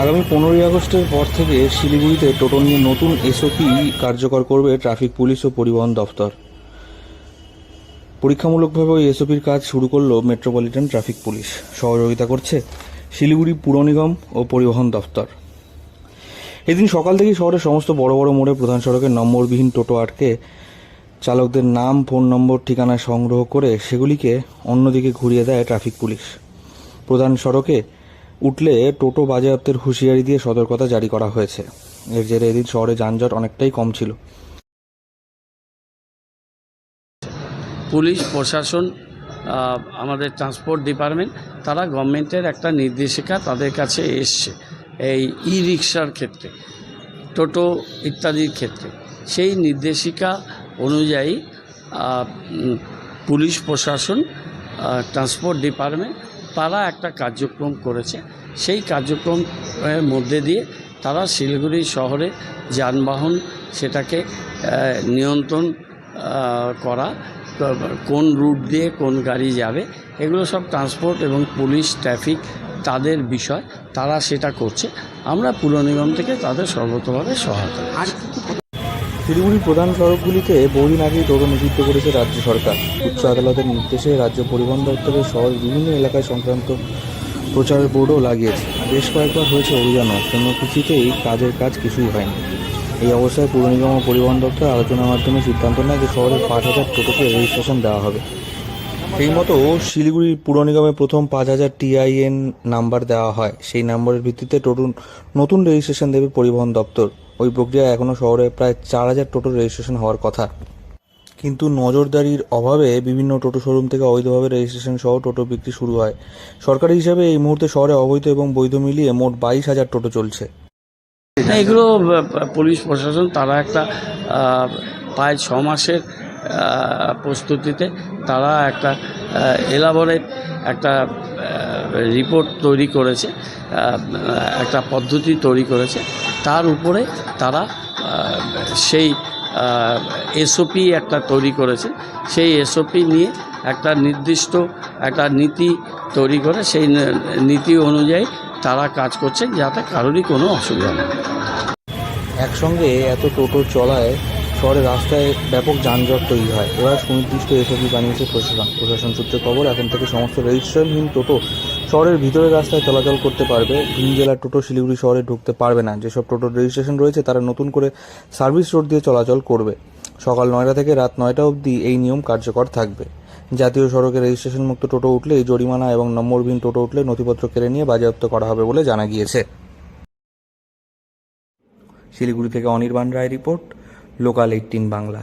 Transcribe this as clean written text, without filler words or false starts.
আগামী 15ই আগস্টের পর থেকে শিলিগুড়িতে টোটো নিয়ে নতুন এসওপি কার্যকর করবে ট্রাফিক পুলিশ ও পরিবহন দফতর। পরীক্ষামূলকভাবে ওই এসওপির কাজ শুরু করল মেট্রোপলিটন ট্রাফিক পুলিশ। সহযোগিতা করছে শিলিগুড়ি পুর নিগম ও পরিবহন দফতর। এদিন সকাল থেকেই শহরের সমস্ত বড় বড় মোড়ে প্রধান সড়কের নম্বরবিহীন টোটো আটকে চালকদের নাম, ফোন নম্বর, ঠিকানা সংগ্রহ করে সেগুলিকে অন্যদিকে ঘুরিয়ে দেয় ট্রাফিক পুলিশ। প্রধান সড়কে উঠলে টোটো বাজেয়াপ্তের হুঁশিয়ারি দিয়ে সতর্কতা জারি করা হয়েছে। এর জেরে এদিন শহরে যানজট অনেকটাই কম ছিল। পুলিশ প্রশাসন, আমাদের ট্রান্সপোর্ট ডিপার্টমেন্ট, তারা গভর্নমেন্টের একটা নির্দেশিকা তাদের কাছে এসছে এই রিক্সার ক্ষেত্রে, টোটো ইত্যাদির ক্ষেত্রে। সেই নির্দেশিকা অনুযায়ী পুলিশ প্রশাসন, ট্রান্সপোর্ট ডিপার্টমেন্ট তারা একটা কার্যক্রম করেছে। সেই কার্যক্রমের মধ্যে দিয়ে তারা শিলিগুড়ি শহরে যানবাহন সেটাকে নিয়ন্ত্রণ করা, কোন রুট দিয়ে কোন গাড়ি যাবে, এগুলো সব ট্রান্সপোর্ট এবং পুলিশ ট্রাফিক তাদের বিষয়, তারা সেটা করছে। আমরা পুর নিগম থেকে তাদের সর্বতভাবে সহায়তা করছি। শিলিগুড়ির প্রধান সড়কগুলিতে বহুদিন আগেই টোটো নিষিদ্ধ করেছে রাজ্য সরকার। উচ্চ আদালতের নির্দেশে রাজ্য পরিবহন দপ্তরের শহরের বিভিন্ন এলাকায় সংক্রান্ত প্রচার বোর্ডও লাগিয়েছে। বেশ কয়েকবার হয়েছে অভিযানও, কোনো কিছুতেই কাজ কিছুই হয়নি। এই অবস্থায় পুর নিগম ও পরিবহন দপ্তর আলোচনার মাধ্যমে সিদ্ধান্ত নেয় যে শহরের 5,000 টোটোকে রেজিস্ট্রেশন দেওয়া হবে। এই মতো শিলিগুড়ির পুর নিগমে প্রথম 5,000 TIN নাম্বার দেওয়া হয়। সেই নম্বরের ভিত্তিতে নতুন রেজিস্ট্রেশন দেবে পরিবহন দপ্তর। ওই প্রক্রিয়ায় এখনও শহরে প্রায় 4,000 টোটোর রেজিস্ট্রেশন হওয়ার কথা, কিন্তু নজরদারির অভাবে বিভিন্ন টোটো শোরুম থেকে অবৈধভাবে রেজিস্ট্রেশন সহ টোটো বিক্রি শুরু হয়। সরকারি হিসাবে এই মুহূর্তে শহরে অবৈধ এবং বৈধ মিলিয়ে মোট 22,000 টোটো চলছে। এগুলো পুলিশ প্রশাসন তারা একটা প্রায় 6 মাসের প্রস্তুতিতে তারা একটা এলাবোরেট একটা রিপোর্ট তৈরি করেছে, একটা পদ্ধতি তৈরি করেছে। তার উপরে তারা সেই এসওপি একটা তৈরি করেছে। সেই এসওপি নিয়ে একটা নির্দিষ্ট একটা নীতি তৈরি করে সেই নীতি অনুযায়ী তারা কাজ করছে, যাতে কারোরই কোনো অসুবিধা নেই। একসঙ্গে এত টোটো চলায় শহরের রাস্তায় ব্যাপক যানজট তৈরি হয়। এবার সুনির্দিষ্ট এসওপি বানিয়েছে প্রশাসন সূত্রে খবর, এখন থেকে সমস্ত রেজিস্ট্রেশনহীন টোটো শহরের ভিতরের রাস্তায় চলাচল করতে পারবে। ভিন জেলার টোটো শিলিগুড়ি শহরে ঢুকতে পারবে না। যেসব টোটোর রেজিস্ট্রেশন রয়েছে তারা নতুন করে সার্ভিস রোড দিয়ে চলাচল করবে। সকাল 9টা থেকে রাত 9টা অবধি এই নিয়ম কার্যকর থাকবে। জাতীয় সড়কে রেজিস্ট্রেশন মুক্ত টোটো উঠলে জরিমানা এবং নম্বরবিহীন টোটো উঠলে নথিপত্র কেড়ে নিয়ে বাজেয়াপ্ত করা হবে বলে জানা গিয়েছে। শিলিগুড়ি থেকে অনির্বাণ রায় রিপোর্ট, লোকাল 18 বাংলা।